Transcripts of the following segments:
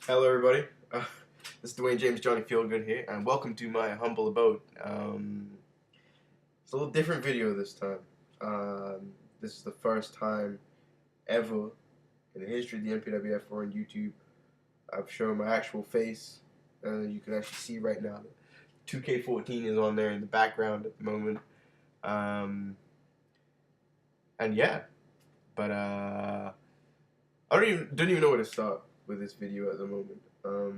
Hello, everybody. This is Dwayne James Johnny Feelgood here, and welcome to my humble abode. It's a little different video this time. This is the first time ever in the history of the MPWF or on YouTube I've shown my actual face. You can actually see right now that 2K14 is on there in the background at the moment. And yeah, but I don't even know where to start with this video at the moment. A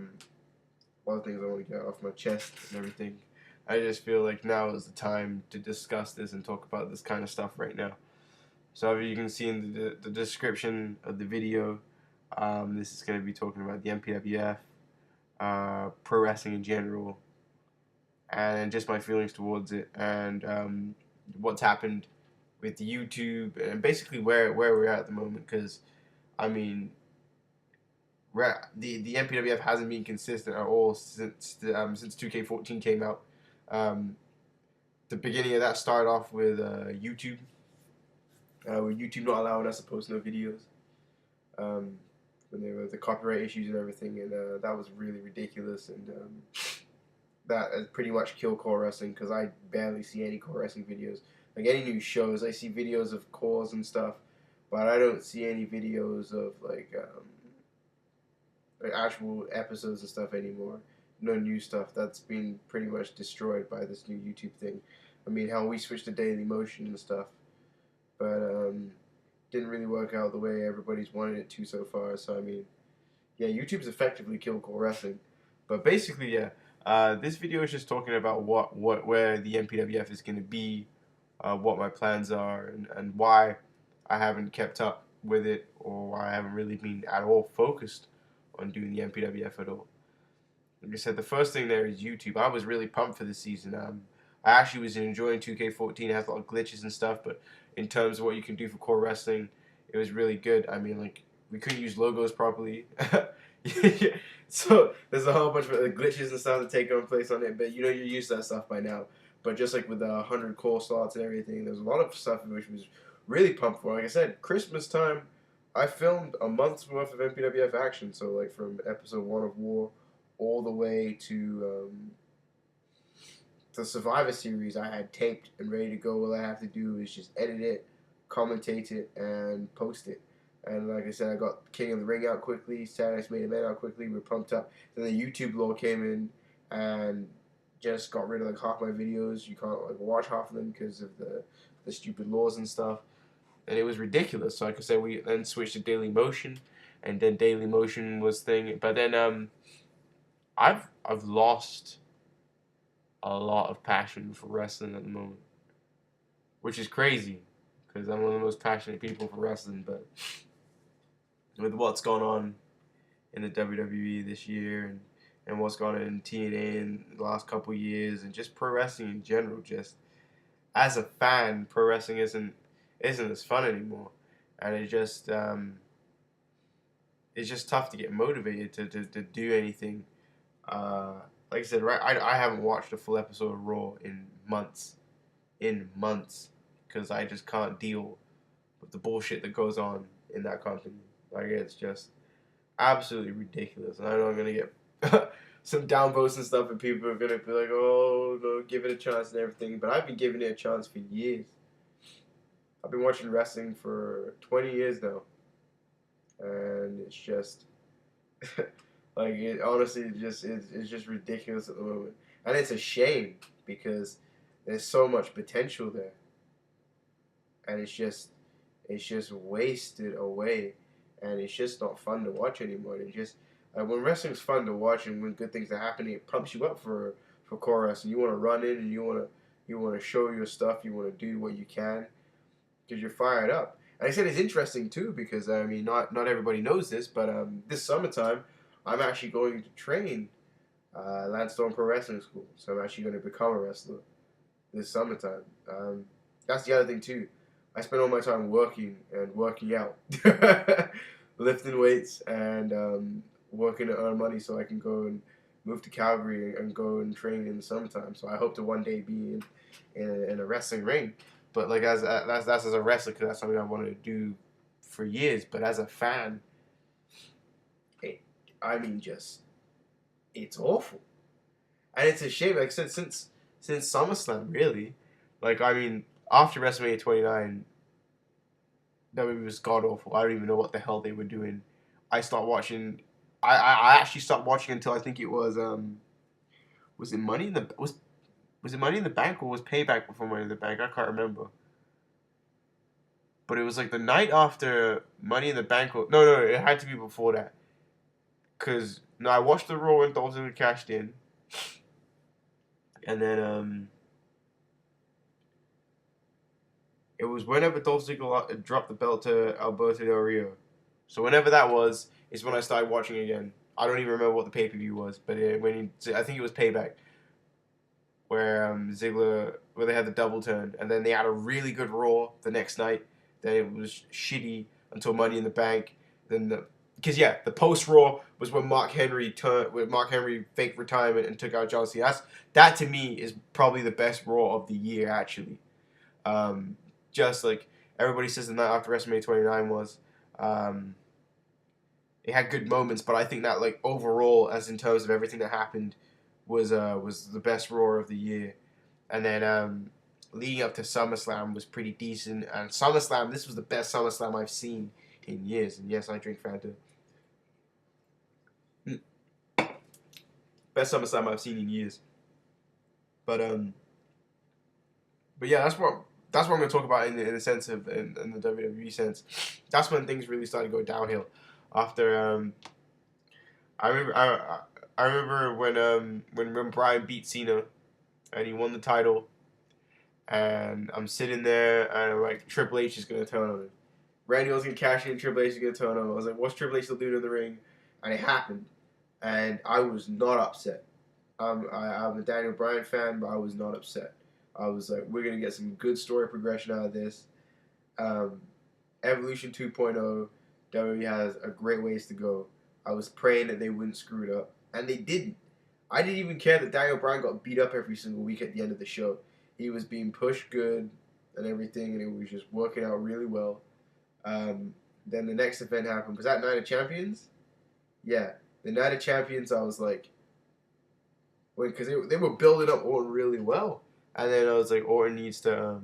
lot of things I want to get off my chest and everything. I just feel like now is the time to discuss this and talk about this kind of stuff right now. So as you can see in the description of the video, this is going to be talking about the MPWF, pro wrestling in general, and just my feelings towards it, and what's happened with YouTube, and basically where we're at the moment. Because I mean, the MPWF hasn't been consistent at all since 2K14 came out. The beginning of that started off with YouTube, with YouTube not allowing us to post no videos, when there were the copyright issues and everything, and that was really ridiculous, and that has pretty much killed CAW Wrestling, because I barely see any CAW Wrestling videos. Like any new shows, I see videos of CAWs and stuff, but I don't see any videos of like actual episodes and stuff anymore. No new stuff. That's been pretty much destroyed by this new YouTube thing. I mean, how we switched to Daily Motion and stuff, but didn't really work out the way everybody's wanted it to so far. So I mean, yeah, YouTube's effectively killed CAW Wrestling. But basically, yeah, this video is just talking about where the MPWF is going to be, what my plans are, and why I haven't kept up with it, or why I haven't really been at all focused on doing the MPWF at all. Like I said, the first thing there is YouTube. I was really pumped for this season. I actually was enjoying 2K14. It has a lot of glitches and stuff, but in terms of what you can do for CAW Wrestling, it was really good. I mean, like, we couldn't use logos properly. So there's a whole bunch of glitches and stuff that take on place on it, but you used to that stuff by now. But just like with the 100 call slots and everything, there's a lot of stuff which was really pumped for. Like I said, Christmas time, I filmed a month's worth of MPWF action. So like from episode 1 of War all the way to the Survivor Series, I had taped and ready to go. All I have to do is just edit it, commentate it, and post it. And like I said, I got King of the Ring out quickly, Saturday's Main Event out quickly. We're pumped up. Then the YouTube law came in and just got rid of like half my videos. You can't like watch half of them because of the stupid laws and stuff. And it was ridiculous. So like I said, we then switched to Daily Motion, and then Daily Motion was thing. But then I've lost a lot of passion for wrestling at the moment, which is crazy because I'm one of the most passionate people for wrestling. But with what's gone on in the WWE this year, and what's gone on in TNA in the last couple of years, and just pro wrestling in general, just as a fan, pro wrestling isn't as fun anymore, and it's just tough to get motivated to do anything. Like I said, right, I haven't watched a full episode of Raw in months, because I just can't deal with the bullshit that goes on in that company. Like, it's just absolutely ridiculous, and I know I'm gonna get some downvotes and stuff, and people are gonna be like, "Oh, no, give it a chance and everything." But I've been giving it a chance for years. I've been watching wrestling for 20 years now, and it's just like, it honestly it's just ridiculous at the moment, and it's a shame because there's so much potential there, and it's just wasted away, and it's just not fun to watch anymore. It just when wrestling's fun to watch and when good things are happening, it pumps you up for CAW Wrestling. You want to run in and you want to show your stuff. You want to do what you can because you're fired up. And I said it's interesting too because I mean not everybody knows this, but this summertime I'm actually going to train Lansdowne Pro Wrestling School. So I'm actually going to become a wrestler this summertime. That's the other thing too. I spend all my time working and working out, lifting weights and working to earn money so I can go and move to Calgary and go and train in the summertime. So I hope to one day be in a wrestling ring. But like that's as a wrestler, because that's something I wanted to do for years. But as a fan, I mean, just it's awful, and it's a shame. Like I said, since SummerSlam, really, like I mean, after WrestleMania 29, WWE was god awful. I don't even know what the hell they were doing. I start watching. I actually stopped watching until I think it was it Money in the was it Money in the Bank or was Payback before Money in the Bank? I can't remember. But it was like the night after Money in the Bank. No, it had to be before that. Cause no, I watched the Raw when Dolph Ziggler cashed in, and then it was whenever Dolph Ziggler dropped the belt to Alberto Del Rio. So whenever that was, is when I started watching again. I don't even remember what the pay-per-view was, but I think it was Payback, where where they had the double turn, and then they had a really good Raw the next night. Then it was shitty until Money in the Bank. Then the post Raw was when Mark Henry faked retirement and took out John Cena. That to me is probably the best Raw of the year, actually. Just like everybody says the night after WrestleMania 29 was. It had good moments, but I think that like overall, as in terms of everything that happened, was the best Raw of the year. And then leading up to SummerSlam was pretty decent. And SummerSlam, this was the best SummerSlam I've seen in years. And yes, I drink Fanta. Best SummerSlam I've seen in years. But yeah, that's what I'm going to talk about in the sense of in the WWE sense. That's when things really started to go downhill. After I remember when Bryan beat Cena and he won the title, and I'm sitting there and I'm like, Triple H is gonna turn on him. Randy was gonna cash in, Triple H is gonna turn on him. I was like, what's Triple H still doing in the ring? And it happened, and I was not upset. I'm a Daniel Bryan fan, but I was not upset. I was like, we're gonna get some good story progression out of this. Evolution 2.0. WWE has a great ways to go. I was praying that they wouldn't screw it up, and they didn't. I didn't even care that Daniel Bryan got beat up every single week at the end of the show. He was being pushed good and everything, and it was just working out really well. Then the next event happened. Was that Night of Champions? Yeah, the Night of Champions. I was like, wait, because they were building up Orton really well, and then I was like, Orton needs to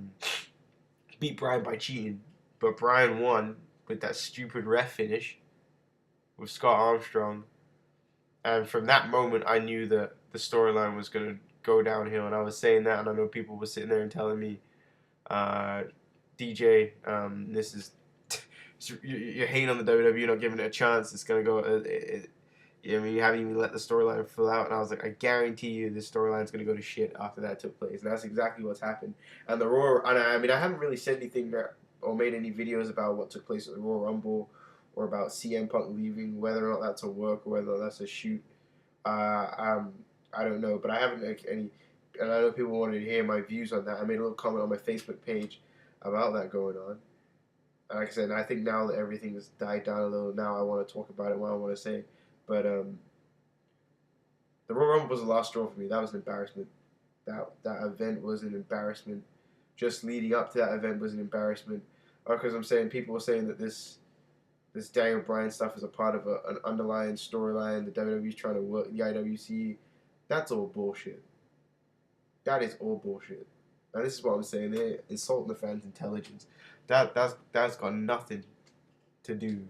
beat Bryan by cheating, but Bryan won with that stupid ref finish with Scott Armstrong. And from that moment, I knew that the storyline was going to go downhill. And I was saying that, and I know people were sitting there and telling me, DJ, this is you're hating on the WWE, not giving it a chance. It's going to go. I mean, you haven't even let the storyline fill out. And I was like, I guarantee you, this storyline is going to go to shit after that took place. And that's exactly what's happened. And the Raw, and I mean, I haven't really said anything or made any videos about what took place at the Royal Rumble or about CM Punk leaving, whether or not that's a work or whether that's a shoot. I don't know, but I haven't any, and I know people wanted to hear my views on that. I made a little comment on my Facebook page about that going on. And like I said, I think now that everything has died down a little, now I want to talk about it, what I want to say. But the Royal Rumble was the last straw for me. That was an embarrassment. That event was an embarrassment. Just leading up to that event was an embarrassment. Because I'm saying people were saying that this Daniel Bryan stuff is a part of an underlying storyline. The WWE's trying to work the IWC. That's all bullshit. That is all bullshit. And this is what I'm saying. They're insulting the fans' intelligence. That's got nothing to do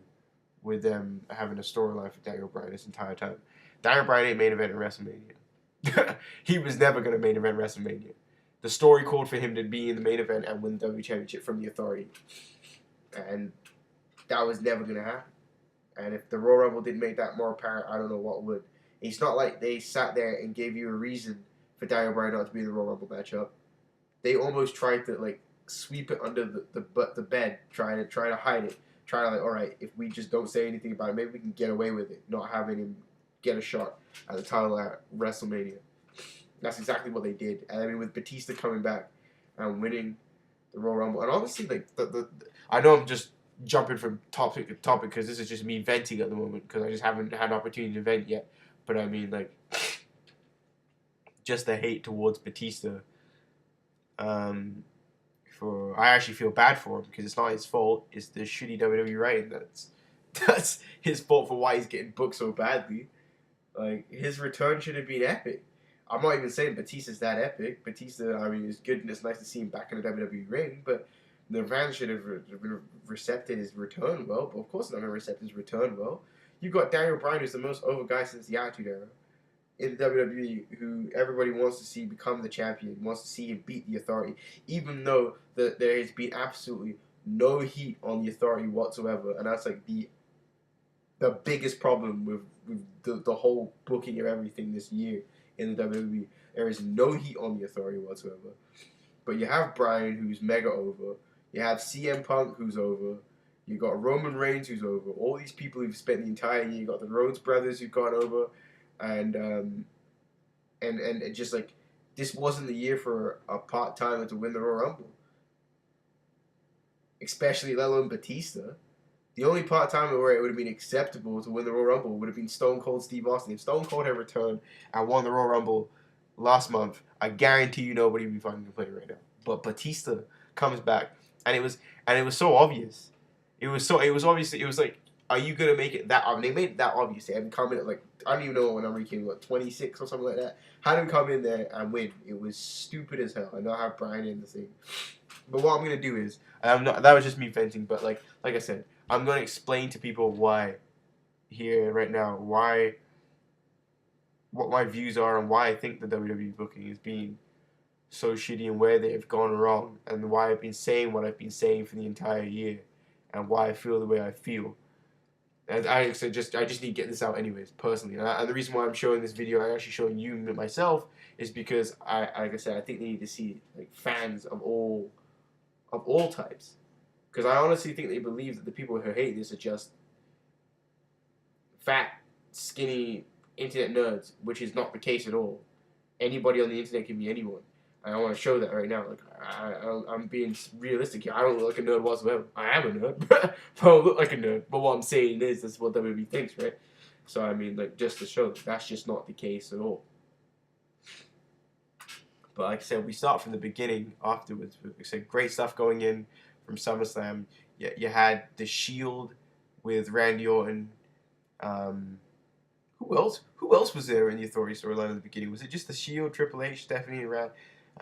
with them having a storyline for Daniel Bryan this entire time. Daniel Bryan ain't main event in WrestleMania. He was never going to main event WrestleMania. The story called for him to be in the main event and win the WWE Championship from the Authority. And that was never going to happen. And if the Royal Rumble didn't make that more apparent, I don't know what would. It's not like they sat there and gave you a reason for Daniel Bryan not to be in the Royal Rumble matchup. They almost tried to like sweep it under the bed, trying to hide it. Trying to like, all right, if we just don't say anything about it, maybe we can get away with it, not having him get a shot at the title at WrestleMania. That's exactly what they did. And I mean, with Batista coming back and winning the Royal Rumble, and obviously, like I know I'm just jumping from topic to topic because this is just me venting at the moment because I just haven't had an opportunity to vent yet. But I mean, like, just the hate towards Batista. I actually feel bad for him because it's not his fault. It's the shitty WWE writing That's his fault for why he's getting booked so badly. Like, his return should have been epic. I'm not even saying Batista's that epic. Batista, I mean, is good and it's nice to see him back in the WWE ring, but the fans should have accepted his return well. But of course, they're not going to accept his return well. You've got Daniel Bryan, who's the most over guy since the Attitude Era in WWE, who everybody wants to see become the champion, wants to see him beat the Authority, even though there has been absolutely no heat on the Authority whatsoever, and that's like the biggest problem with the whole booking of everything this year in the WWE. There is no heat on the Authority whatsoever. But you have Bryan, who's mega over. You have CM Punk, who's over. You got Roman Reigns, who's over. All these people who've spent the entire year. You got the Rhodes brothers who've gone over, and it just like this wasn't the year for a part-timer to win the Royal Rumble. Especially let alone Batista. The only part-timer where it would have been acceptable to win the Royal Rumble would have been Stone Cold Steve Austin. If Stone Cold had returned and won the Royal Rumble last month, I guarantee you nobody would be fucking complaining right now. But Batista comes back, and it was so obvious. It was like, are you gonna make it that obvious? They made it that obvious. They had come in at like, I don't even know what number he came, 26 or something like that. Had him come in there and win. It was stupid as hell. I know how Bryan in the thing. But what I'm gonna do is, that was just me venting, but like I said, I'm going to explain to people why here right now, what my views are and why I think the WWE booking is being so shitty and where they have gone wrong, and why I've been saying what I've been saying for the entire year, and why I feel the way I feel. And I just need to get this out anyways, personally. And the reason why I'm showing this video, I'm actually showing you myself, is because like I said, I think they need to see like fans of all types. Because I honestly think they believe that the people who hate this are just fat, skinny internet nerds, which is not the case at all. Anybody on the internet can be anyone. And I want to show that right now. Like I'm being realistic here. I don't look like a nerd whatsoever. I am a nerd, but I don't look like a nerd. But what I'm saying is, that's what WWE thinks, right? So I mean, like, just to show that's just not the case at all. But like I said, we start from the beginning afterwards. We said great stuff going in from SummerSlam. You had the Shield with Randy Orton. Who else was there in the Authority storyline at the beginning? Was it just the Shield, Triple H, Stephanie, and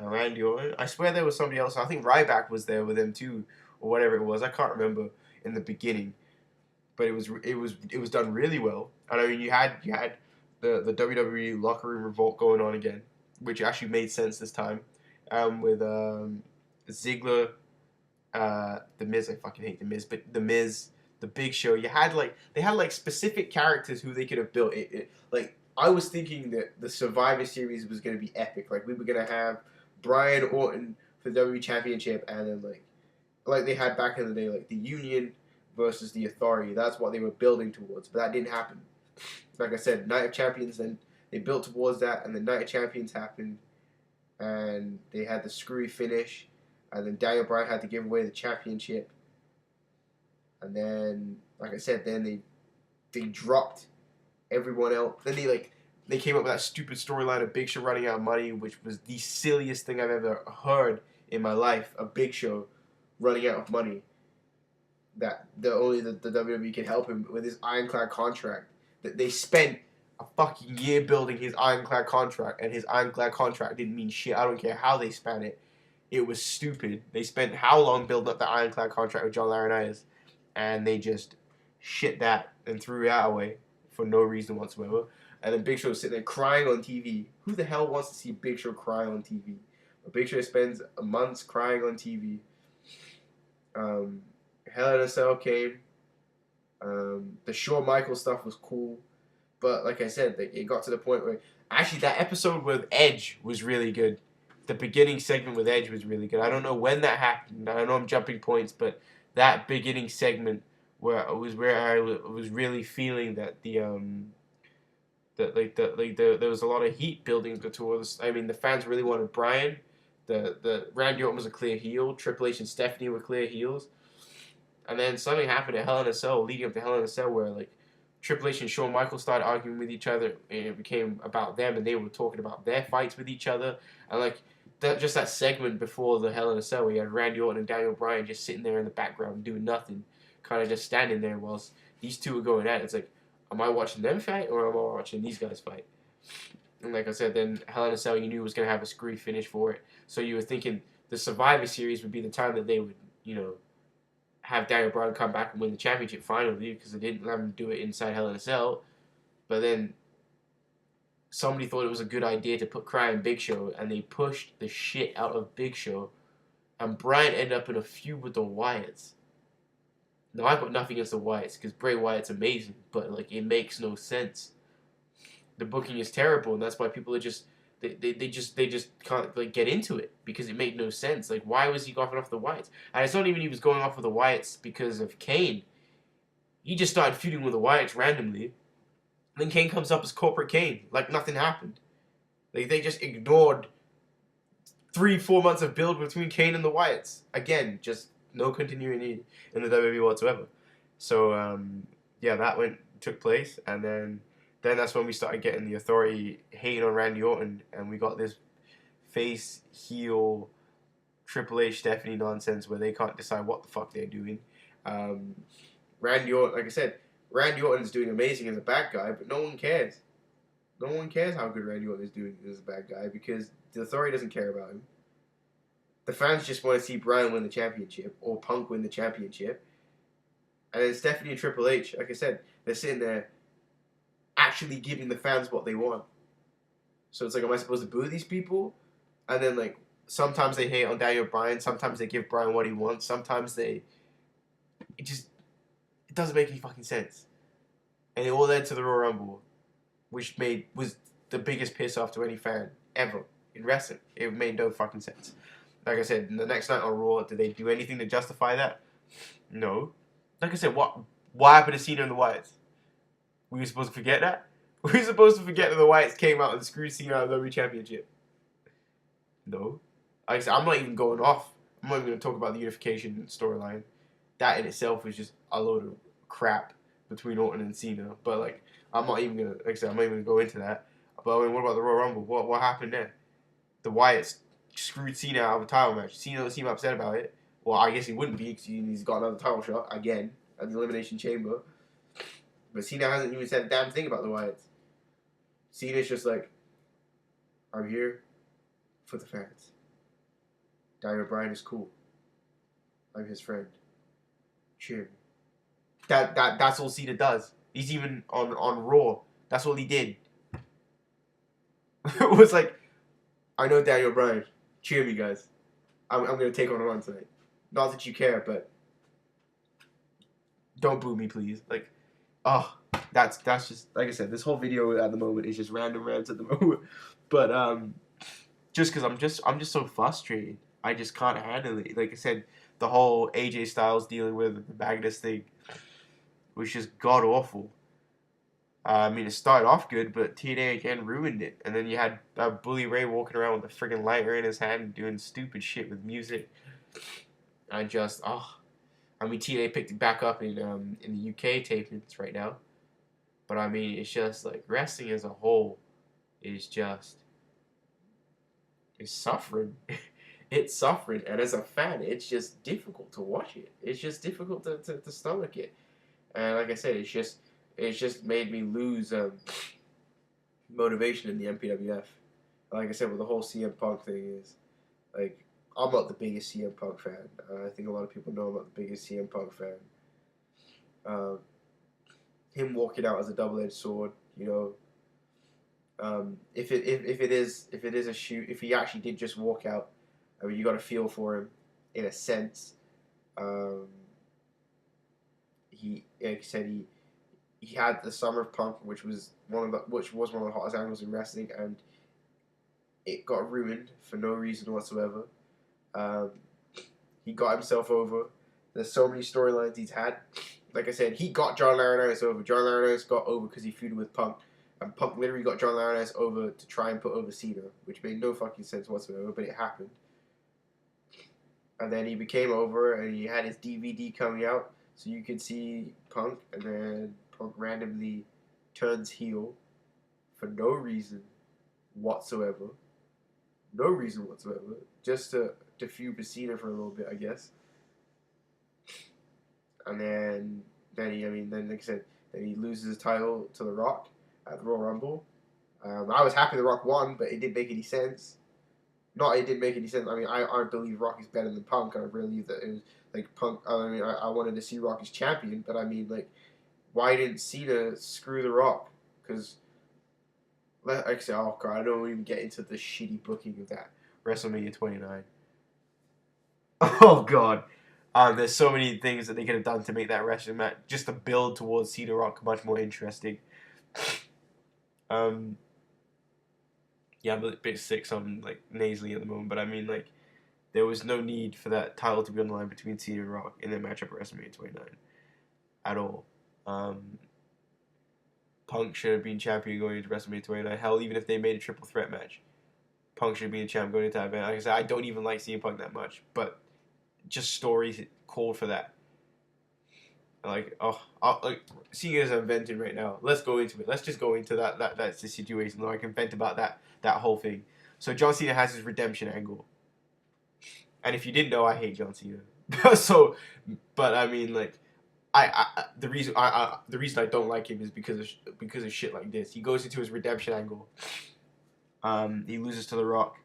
Randy Orton? I swear there was somebody else. I think Ryback was there with them too, or whatever it was. I can't remember in the beginning, but it was done really well. And I mean, you had the WWE locker room revolt going on again, which actually made sense this time, with Ziggler, the Miz. I fucking hate the Miz, but the Miz, the Big Show. They had specific characters who they could have built. Like, I was thinking that the Survivor Series was going to be epic. Like, we were going to have Bryan Orton for the WWE Championship, and then like they had back in the day, like the Union versus the Authority. That's what they were building towards, but that didn't happen. Like I said, Night of Champions, then they built towards that, and the Night of Champions happened, and they had the screwy finish, and then Daniel Bryan had to give away the championship, and then, like I said, then they dropped everyone else. Then they came up with that stupid storyline of Big Show running out of money, which was the silliest thing I've ever heard in my life. A Big Show running out of money. That only the WWE can help him with his ironclad contract. That they spent a fucking year building his ironclad contract, and his ironclad contract didn't mean shit. I don't care how they span it. It was stupid. They spent how long building up the ironclad contract with John Laurinaitis, and they just shit that and threw it away for no reason whatsoever. And then Big Show sitting there crying on TV. Who the hell wants to see Big Show cry on TV? But Big Show spends months crying on TV. Hell in a Cell came. The Shawn Michaels stuff was cool. But like I said, it got to the point where... Actually, that episode with Edge was really good. The beginning segment with Edge was really good. I don't know when that happened. I know I'm jumping points, but that beginning segment where I was really feeling that there was a lot of heat building towards. I mean, the fans really wanted Bryan. The Randy Orton was a clear heel. Triple H and Stephanie were clear heels. And then something happened at Hell in a Cell, leading up to Hell in a Cell, where Triple H and Shawn Michaels started arguing with each other, and it became about them, and they were talking about their fights with each other, and that segment before the Hell in a Cell, where you had Randy Orton and Daniel Bryan just sitting there in the background doing nothing, kind of just standing there whilst these two were going at it. It's like, am I watching them fight or am I watching these guys fight? And like I said, then Hell in a Cell, you knew was going to have a screwy finish for it. So you were thinking the Survivor Series would be the time that they would, have Daniel Bryan come back and win the championship finally, because they didn't let him do it inside Hell in a Cell. But then somebody thought it was a good idea to put crying Big Show, and they pushed the shit out of Big Show. And Bryan ended up in a feud with the Wyatts. Now, I've got nothing against the Wyatts, because Bray Wyatt's amazing, but, like, it makes no sense. The booking is terrible, and that's why people are just they just can't, like, get into it, because it made no sense. Like, why was he going off the Wyatts? And it's not even he was going off with the Wyatts because of Kane. He just started feuding with the Wyatts randomly. Then Kane comes up as corporate Kane, like nothing happened. Like, they just ignored 3-4 months of build between Kane and the Wyatts. Again, just no continuity in the WWE whatsoever. So yeah, that took place, and then that's when we started getting the Authority hating on Randy Orton, and we got this face heel Triple H Stephanie nonsense where they can't decide what the fuck they're doing. Randy Orton, like I said, Randy Orton's doing amazing as a bad guy, but no one cares. No one cares how good Randy Orton is doing as a bad guy, because the Authority doesn't care about him. The fans just want to see Bryan win the championship, or Punk win the championship. And then Stephanie and Triple H, like I said, they're sitting there actually giving the fans what they want. So it's like, am I supposed to boo these people? And then, like, sometimes they hate on Daniel Bryan, sometimes they give Bryan what he wants, sometimes it doesn't make any fucking sense. And it all led to the Royal Rumble, which was the biggest piss off to any fan ever in wrestling. It made no fucking sense. Like I said, the next night on Raw, did they do anything to justify that? No. Like I said, what happened to Cena and the Wyatts? We were supposed to forget that? We were supposed to forget that the Wyatts came out and screwed Cena out of the WWE Championship? No. Like I said, I'm not even going off. I'm not even going to talk about the unification storyline. That in itself was just a load of crap between Orton and Cena. But, like, I'm not even going to, like I said, I'm not even going to go into that. But, I mean, what about the Royal Rumble? What happened there? The Wyatts screwed Cena out of a title match. Cena don't seem upset about it. Well, I guess he wouldn't be, because he's got another title shot, again, at the Elimination Chamber. But Cena hasn't even said a damn thing about the Wyatts. Cena's just like, I'm here for the fans. Daniel Bryan is cool. I'm his friend. Cheer me. That's all Cena does. He's even on Raw. That's all he did. It was like, I know Daniel Bryan. Cheer me, guys. I'm going to take on a run tonight. Not that you care, but don't boo me, please. Like, oh, that's just, like I said, this whole video at the moment is just random rants at the moment. But just because I'm just so frustrated. I just can't handle it. Like I said, the whole AJ Styles dealing with the Magnus thing was just god awful. I mean, it started off good, but TNA again ruined it. And then you had Bully Ray walking around with a friggin' lighter in his hand doing stupid shit with music. I mean, TNA picked it back up in the UK tapings right now. But I mean, it's just like wrestling as a whole is suffering. It's suffering, and as a fan, it's just difficult to watch it. It's just difficult to stomach it. And like I said, it's just made me lose motivation in the MPWF. Like I said, with the whole CM Punk thing is, like, I'm not the biggest CM Punk fan. I think a lot of people know I'm not the biggest CM Punk fan. Him walking out as a double-edged sword, if it is a shoot, if he actually did just walk out, I mean, you got to feel for him in a sense. He, like I said, he had the Summer of Punk, which was one of the hottest angles in wrestling, and it got ruined for no reason whatsoever. He got himself over. There's so many storylines he's had. Like I said, he got John Laurinaitis over. John Laurinaitis got over because he feuded with Punk. And Punk literally got John Laurinaitis over to try and put over Cena, which made no fucking sense whatsoever, but it happened. And then he became over, and he had his DVD coming out, so you could see Punk, and then Punk randomly turns heel for no reason whatsoever. No reason whatsoever. Just to feud with Cena for a little bit, I guess. And then then like I said, then he loses his title to The Rock at the Royal Rumble. I was happy The Rock won, but it didn't make any sense. It didn't make any sense. I mean, I believe Rock is better than Punk. I believe that it was like Punk. I mean, I wanted to see Rock as champion, but I mean, like, why didn't Cena screw The Rock? Because, like I said, oh god, I don't even get into the shitty booking of that WrestleMania 29. Oh god. There's so many things that they could have done to make that wrestling match, just to build towards Cena Rock, much more interesting. Yeah, I'm a bit sick, so I'm like nasally at the moment, but I mean, like, there was no need for that title to be on the line between Cena and Rock in their matchup at WrestleMania 29 at all. Punk should have been champion going into WrestleMania 29. Hell, even if they made a triple threat match, Punk should be a champ going into that event. Like I said, I don't even like CM Punk that much, but just stories called for that. Like, seeing as I'm venting right now, let's go into it. Let's just go into that's the situation, though I can vent about that whole thing. So John Cena has his redemption angle. And if you didn't know, I hate John Cena. But I mean, like, the reason I don't like him is because of shit like this. He goes into his redemption angle. He loses to The Rock.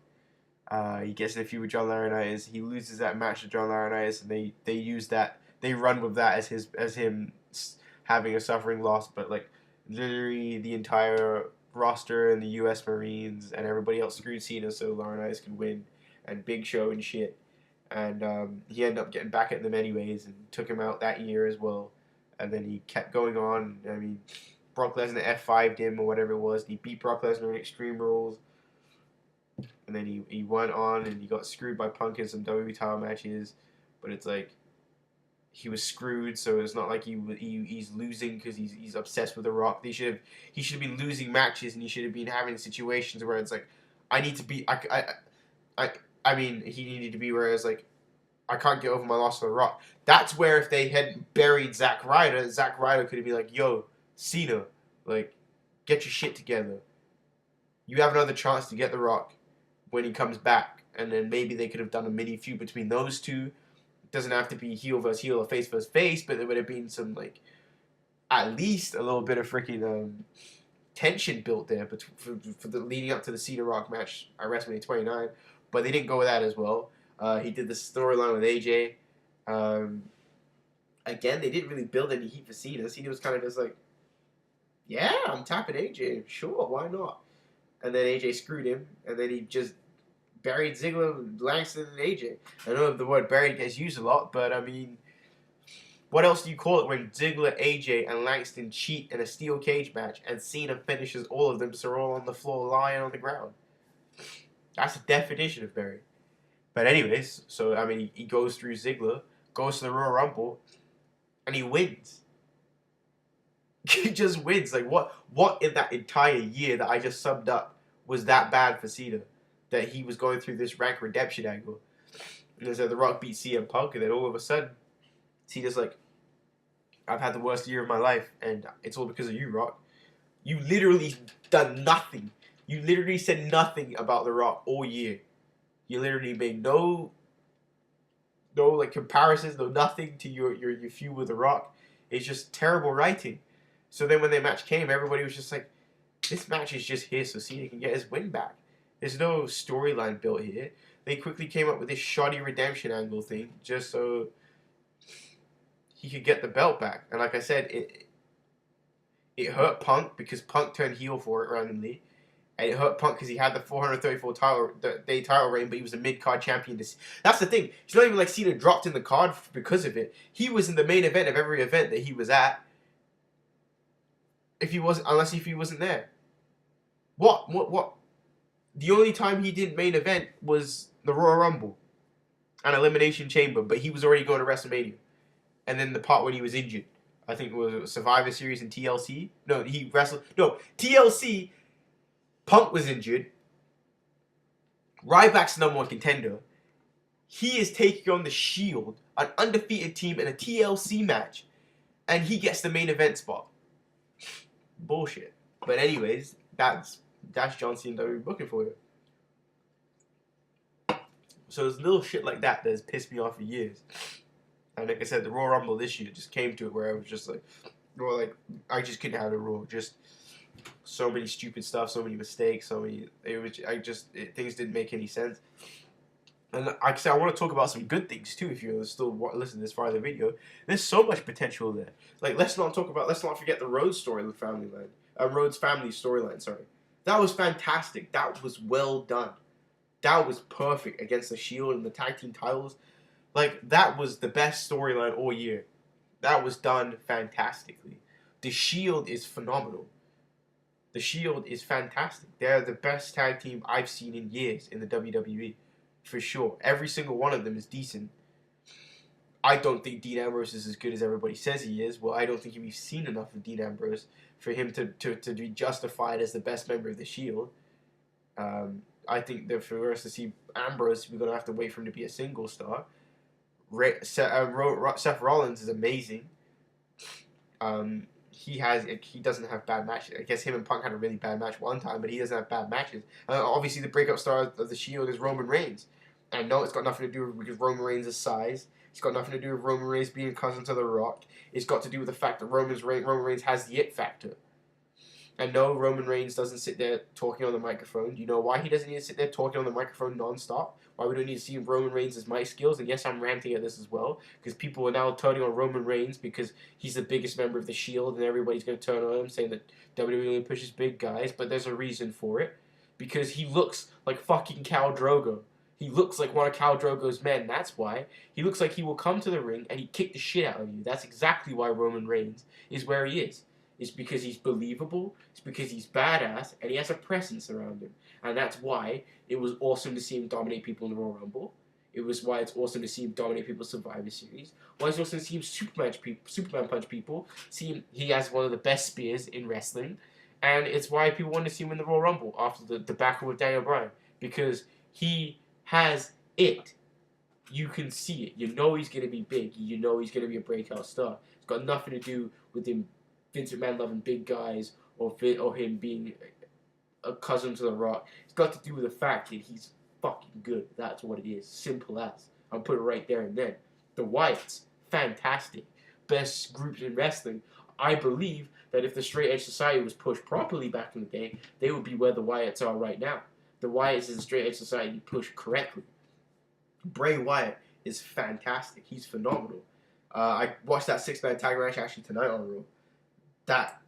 He gets in a feud with John Laurinaitis. He loses that match to John Laurinaitis, and they use that. They run with that as him having a suffering loss. But like, literally the entire roster and the U.S. Marines and everybody else screwed Cena so Laurinaitis could win, and Big Show and shit. And he ended up getting back at them anyways and took him out that year as well. And then he kept going on. I mean, Brock Lesnar F5'd him or whatever it was. And he beat Brock Lesnar in Extreme Rules. And then he went on and he got screwed by Punk in some WWE title matches. But it's like, he was screwed, so it's not like he's losing because he's obsessed with The Rock. He should have been losing matches, and he should have been having situations where it's like, I need to be I mean, he needed to be where it's like, I can't get over my loss to The Rock. That's where if they had buried Zack Ryder could have been like, yo, Cena, like, get your shit together. You have another chance to get The Rock when he comes back. And then maybe they could have done a mini feud between those two. It doesn't have to be heel versus heel or face versus face, but there would have been some, like, at least a little bit of freaking tension built there for the leading up to the Cena Rock match at WrestleMania 29. But they didn't go with that as well. He did the storyline with AJ. Again, they didn't really build any heat for Cena. Cena was kind of just like, yeah, I'm tapping AJ. Sure, why not? And then AJ screwed him. And then he just buried Ziggler, Langston, and AJ. I know the word buried gets used a lot, but I mean, what else do you call it when Ziggler, AJ, and Langston cheat in a steel cage match and Cena finishes all of them so they're all on the floor lying on the ground? That's the definition of buried. But anyways, so I mean, he goes through Ziggler, goes to the Royal Rumble, and he wins. He just wins. Like, what in that entire year that I just summed up was that bad for Cena? That he was going through this rank redemption angle. And so The Rock beat CM Punk, and then all of a sudden, Cena's like, I've had the worst year of my life, and it's all because of you, Rock. You literally done nothing. You literally said nothing about The Rock all year. You literally made no like comparisons, no nothing to your feud with The Rock. It's just terrible writing. So then when the match came, everybody was just like, this match is just here so Cena can get his win back. There's no storyline built here. They quickly came up with this shoddy redemption angle thing just so he could get the belt back. And like I said, it hurt Punk because Punk turned heel for it randomly. And it hurt Punk because he had the 434-day title reign, but he was a mid-card champion. That's the thing. It's not even like Cena dropped in the card because of it. He was in the main event of every event that he was at. Unless he wasn't there. What? The only time he did main event was the Royal Rumble and Elimination Chamber, but he was already going to WrestleMania. And then the part when he was injured. I think it was Survivor Series and TLC. No, he wrestled. No, TLC... Punk was injured. Ryback's the #1 contender. He is taking on the Shield, an undefeated team in a TLC match, and he gets the main event spot. Bullshit. But anyways, that's John Cena WWE booking for you. So there's little shit like that has pissed me off for years. And like I said, the Royal Rumble this year just came to it where I was just like, well, like I just couldn't have the Raw. Just so many stupid stuff, so many mistakes, so many. Things didn't make any sense. And like I said, I want to talk about some good things too. If you're still listening this far in the video, there's so much potential there. Like let's not forget the Rhodes story, the family line, Rhodes family storyline. Sorry, that was fantastic. That was well done. That was perfect against the Shield and the tag team titles. Like that was the best storyline all year. That was done fantastically. The Shield is phenomenal. The Shield is fantastic. They're the best tag team I've seen in years in the WWE. For sure. Every single one of them is decent. I don't think Dean Ambrose is as good as everybody says he is. Well, I don't think we've seen enough of Dean Ambrose for him to be justified as the best member of the Shield. I think that for us to see Ambrose, we're going to have to wait for him to be a single star. Seth Rollins is amazing. He doesn't have bad matches. I guess him and Punk had a really bad match one time, but he doesn't have bad matches. Obviously, the breakup star of the Shield is Roman Reigns. And no, it's got nothing to do with because Roman Reigns' size. It's got nothing to do with Roman Reigns being cousin to The Rock. It's got to do with the fact that Roman Reigns has the it factor. And no, Roman Reigns doesn't sit there talking on the microphone. You know why he doesn't need to sit there talking on the microphone non-stop? Why we don't need to see Roman Reigns' mic skills? And yes, I'm ranting at this as well, because people are now turning on Roman Reigns because he's the biggest member of the Shield, and everybody's going to turn on him, saying that WWE only pushes big guys, but there's a reason for it. Because he looks like fucking Khal Drogo. He looks like one of Khal Drogo's men, that's why. He looks like he will come to the ring and he'd kick the shit out of you. That's exactly why Roman Reigns is where he is. It's because he's believable, it's because he's badass, and he has a presence around him. And that's why it was awesome to see him dominate people in the Royal Rumble. It was why it's awesome to see him dominate people in Survivor Series. Why it's awesome to see him Superman punch people. He has one of the best spears in wrestling. And it's why people want to see him in the Royal Rumble after the debacle with Daniel Bryan. Because he has it. You can see it. You know he's going to be big. You know he's going to be a breakout star. It's got nothing to do with him Vince McMahon loving big guys or him being a cousin to The Rock. It's got to do with the fact that he's fucking good. That's what it is. Simple as. I'll put it right there and then. The Wyatts, fantastic. Best groups in wrestling. I believe that if the Straight Edge Society was pushed properly back in the day, they would be where the Wyatts are right now. The Wyatts and the Straight Edge Society pushed correctly. Bray Wyatt is fantastic. He's phenomenal. I watched that 6-man tag match actually tonight on Raw. That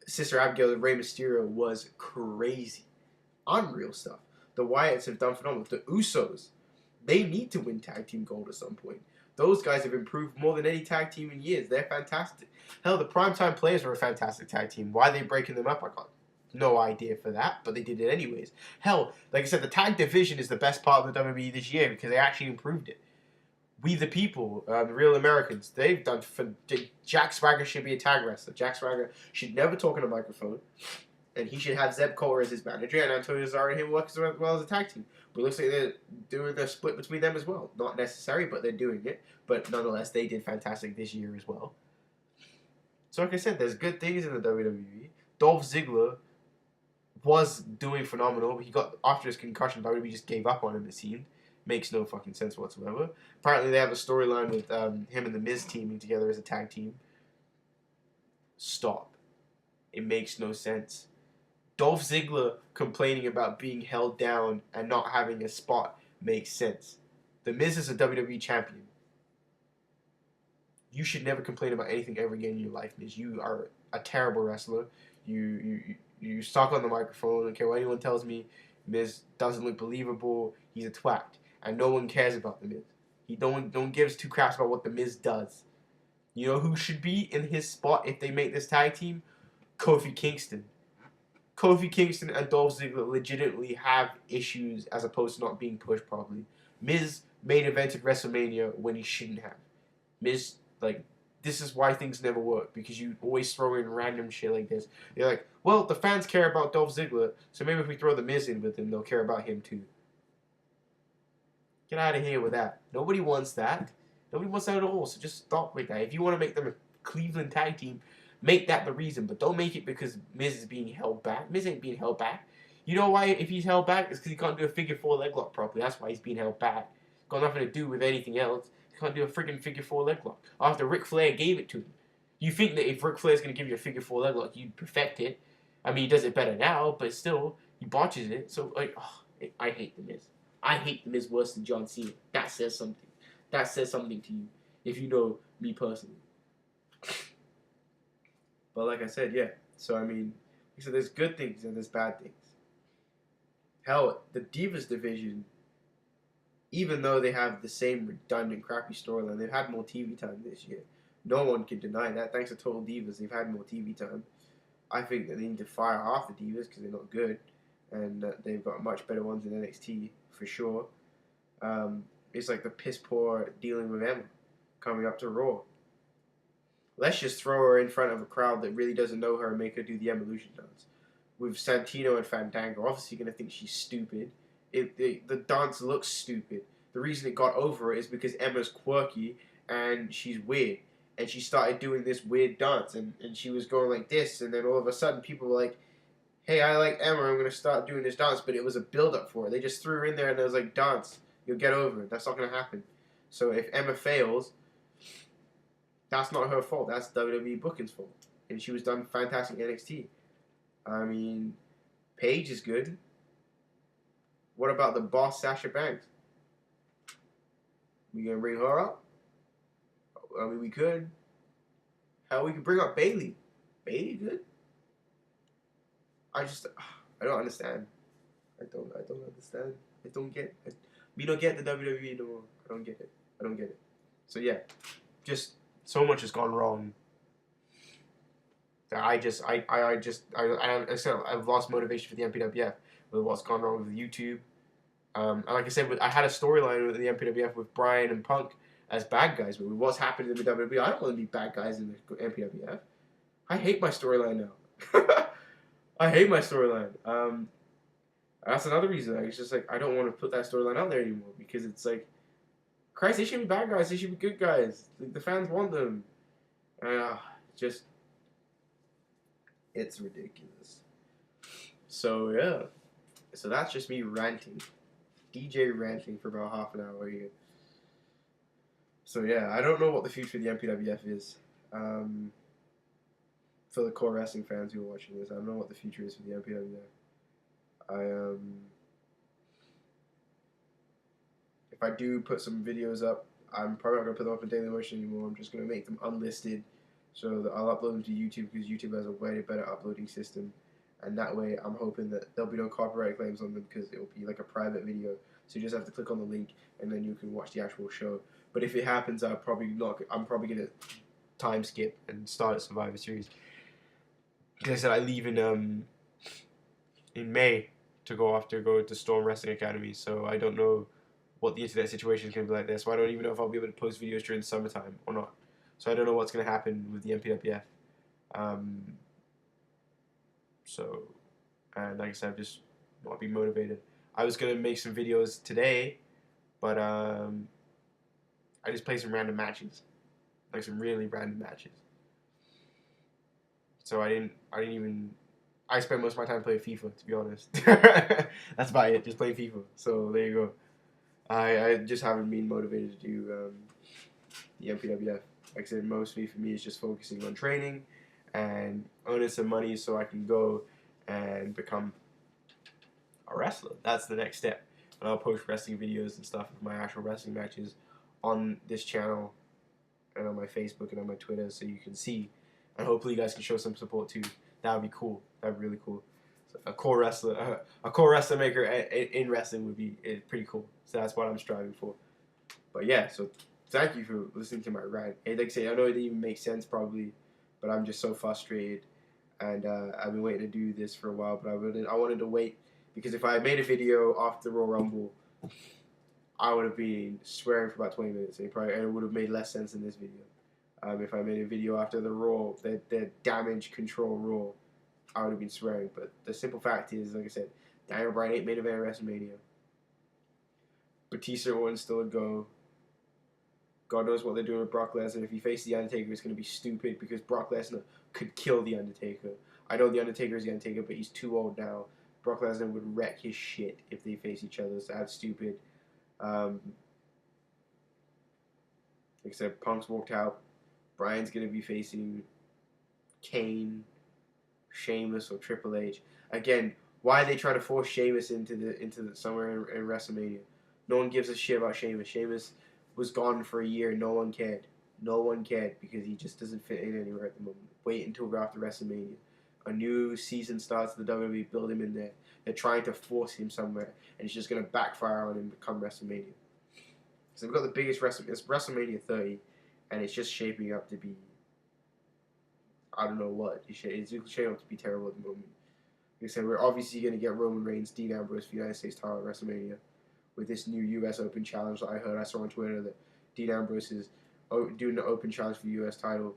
Sister Abigail and Rey Mysterio was crazy. Unreal stuff. The Wyatts have done phenomenal. The Usos, they need to win tag team gold at some point. Those guys have improved more than any tag team in years. They're fantastic. Hell, the Primetime Players are a fantastic tag team. Why are they breaking them up? I got no idea for that, but they did it anyways. Hell, like I said, the tag division is the best part of the WWE this year because they actually improved it. We the People, the Real Americans, they've done. Jack Swagger should be a tag wrestler. Jack Swagger should never talk on a microphone, and he should have Zeb Colter as his manager, and Antonio Cesaro and him work as well as a tag team. But it looks like they're doing the split between them as well. Not necessary, but they're doing it. But nonetheless, they did fantastic this year as well. So like I said, there's good things in the WWE. Dolph Ziggler was doing phenomenal, but he got, after his concussion, WWE just gave up on him, it seemed. Makes no fucking sense whatsoever. Apparently they have a storyline with him and the Miz teaming together as a tag team. Stop. It makes no sense. Dolph Ziggler complaining about being held down and not having a spot makes sense. The Miz is a WWE champion. You should never complain about anything ever again in your life, Miz. You are a terrible wrestler. You suck on the microphone. I don't care what anyone tells me. Miz doesn't look believable. He's a twat. And no one cares about the Miz. No one gives two craps about what the Miz does. You know who should be in his spot if they make this tag team? Kofi Kingston. Kofi Kingston and Dolph Ziggler legitimately have issues as opposed to not being pushed properly. Miz main evented WrestleMania when he shouldn't have. Miz, this is why things never work, because you always throw in random shit like this. They're like, well, the fans care about Dolph Ziggler, so maybe if we throw the Miz in with him, they'll care about him too. Get out of here with that. Nobody wants that. Nobody wants that at all, so just stop with that. If you want to make them a Cleveland tag team, make that the reason, but don't make it because Miz is being held back. Miz ain't being held back. You know why if he's held back? It's because he can't do a figure 4 leg lock properly. That's why he's being held back. Got nothing to do with anything else. can't do a freaking figure 4 leg lock after Ric Flair gave it to him. You think that if Ric Flair's going to give you a figure 4 leg lock, you'd perfect it. I mean, he does it better now, but still, he botches it. So, like, I hate The Miz. I hate The Miz worse than John Cena. That says something. That says something to you, if you know me personally. But like I said, yeah. So, I mean, so there's good things and there's bad things. Hell, the Divas division, even though they have the same redundant, crappy storyline, they've had more TV time this year. No one can deny that. Thanks to Total Divas, they've had more TV time. I think that they need to fire off the Divas because they're not good. And they've got much better ones in NXT, for sure. It's like the piss poor dealing with Emma coming up to Raw. Let's just throw her in front of a crowd that really doesn't know her and make her do the Evolution dance. With Santino and Fandango, obviously you're going to think she's stupid. The dance looks stupid. The reason it got over it is because Emma's quirky and she's weird. And she started doing this weird dance. And she was going like this. And then all of a sudden people were like, hey, I like Emma, I'm going to start doing this dance. But it was a build-up for it. They just threw her in there and it was like, dance. You'll get over it. That's not going to happen. So if Emma fails, that's not her fault. That's WWE booking's fault. And she was done fantastic in NXT. I mean, Paige is good. What about the boss, Sasha Banks? We going to bring her up? I mean, we could. Hell, we could bring up Bayley. Bayley good? I don't understand. I don't understand. We don't get the WWE no more. I don't get it. So yeah, just so much has gone wrong. I've lost motivation for the MPWF with what's gone wrong with YouTube. And like I said, I had a storyline with the MPWF with Bryan and Punk as bad guys, but with what's happened in the WWE, I don't want to be bad guys in the MPWF. I hate my storyline now. I hate my storyline. That's another reason. It's just like I don't want to put that storyline out there anymore because it's like, Christ, they should be bad guys. They should be good guys. The fans want them. Just, it's ridiculous. So yeah, so that's just me ranting, DJ ranting for about half an hour here. So yeah, I don't know what the future of the MPWF is. For the core wrestling fans who are watching this, I don't know what the future is for the MPWF. If I do put some videos up, I'm probably not going to put them up in Daily Motion anymore. I'm just going to make them unlisted so that I'll upload them to YouTube because YouTube has a way better uploading system. And that way, I'm hoping that there'll be no copyright claims on them because it'll be like a private video. So you just have to click on the link and then you can watch the actual show. But if it happens, I'm probably going to Time skip and start a Survivor Series. Like I said, I leave in May to go to Storm Wrestling Academy, so I don't know what the internet situation is going to be like there. So I don't even know if I'll be able to post videos during the summertime or not. So I don't know what's going to happen with the MPWF. And like I said, I've just not been motivated. I was going to make some videos today, but I just played some random matches, like some really random matches. So I spent most of my time playing FIFA, to be honest. That's about it, just playing FIFA. So there you go. I just haven't been motivated to do the MPWF. Like I said, mostly for me it's just focusing on training and earning some money so I can go and become a wrestler. That's the next step. And I'll post wrestling videos and stuff of my actual wrestling matches on this channel and on my Facebook and on my Twitter so you can see. And hopefully you guys can show some support too. That would be cool. That would be really cool. So a core wrestler maker in wrestling would be pretty cool. So that's what I'm striving for. But yeah, so thank you for listening to my rant. And like I say, I know it didn't even make sense probably, but I'm just so frustrated. And I've been waiting to do this for a while, but I wanted to wait because if I had made a video after Royal Rumble, I would have been swearing for about 20 minutes, and it would have made less sense in this video. If I made a video after the Raw, the damage control Raw, I would have been swearing. But the simple fact is, like I said, Daniel Bryan 8 main event at WrestleMania. Batista Orton's still a go. God knows what they're doing with Brock Lesnar. If he faces The Undertaker, it's going to be stupid because Brock Lesnar could kill The Undertaker. I know The Undertaker is The Undertaker, but he's too old now. Brock Lesnar would wreck his shit if they face each other, so that's stupid. Like I said, Punk's walked out. Bryan's gonna be facing Kane, Sheamus, or Triple H. Again, why are they trying to force Sheamus into the somewhere in WrestleMania? No one gives a shit about Sheamus. Sheamus was gone for a year. No one cared. No one cared because he just doesn't fit in anywhere at the moment. Wait until after WrestleMania. A new season starts. The WWE build him in there. They're trying to force him somewhere, and it's just gonna backfire on him come WrestleMania. So we've got the biggest it's WrestleMania 30, and it's just shaping up to be, I don't know what. It's shaping up to be terrible at the moment. Like I said, we're obviously going to get Roman Reigns, Dean Ambrose for the United States title at WrestleMania with this new U.S. Open challenge that I saw on Twitter that Dean Ambrose is doing the Open challenge for the U.S. title.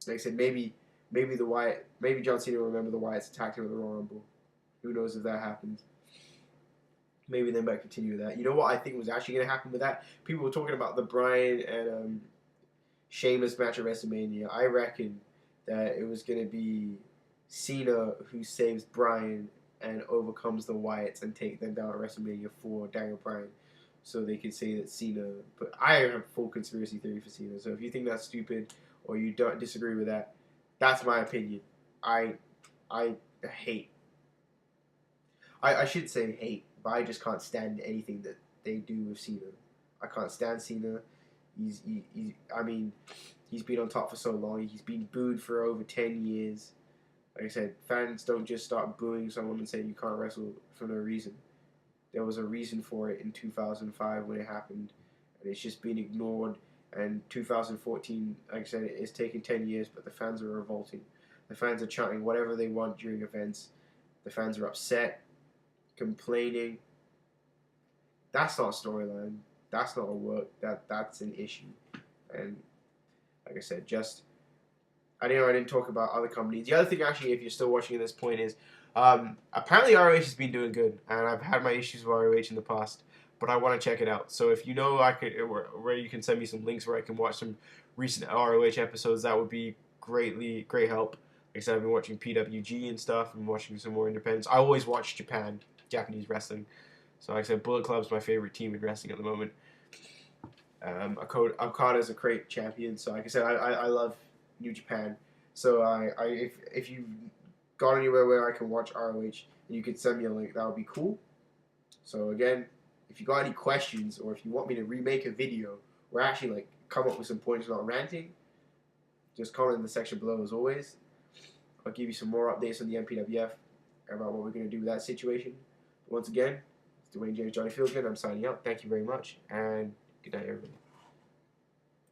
Like I said, maybe John Cena will remember the Wyatts attacked him at the Royal Rumble. Who knows if that happens. Maybe they might continue that. You know what I think was actually going to happen with that? People were talking about the Bryan and Sheamus match at WrestleMania. I reckon that it was going to be Cena who saves Bryan and overcomes the Wyatts and take them down at WrestleMania for Daniel Bryan. So they could say that Cena... But I have full conspiracy theory for Cena. So if you think that's stupid or you don't disagree with that, that's my opinion. I hate... I should say hate, but I just can't stand anything that they do with Cena. I can't stand Cena. He's been on top for so long. He's been booed for over 10 years. Like I said, fans don't just start booing someone and saying you can't wrestle for no reason. There was a reason for it in 2005 when it happened, and it's just been ignored. And 2014, like I said, it's taken 10 years, but the fans are revolting. The fans are chanting whatever they want during events. The fans are upset, complaining. That's not a storyline. That's not a work. That's an issue. And like I said, I didn't talk about other companies. The other thing, actually, if you're still watching at this point, is apparently ROH has been doing good, and I've had my issues with ROH in the past, but I want to check it out. So if you know where you can send me some links where I can watch some recent ROH episodes, that would be great help. Like I said, I've been watching PWG and stuff. I'm watching some more independents. I always watch Japanese wrestling. So like I said, Bullet Club's my favorite team in wrestling at the moment. Okada's a great champion. So like I said, I love New Japan. So if you got anywhere where I can watch ROH and you could send me a link, that would be cool. So again, if you got any questions or if you want me to remake a video or actually come up with some points about ranting, just comment in the section below as always. I'll give you some more updates on the MPWF about what we're going to do with that situation. But once again, it's Dwayne James Johnny Fieldgood. I'm signing out. Thank you very much, and good night, everybody.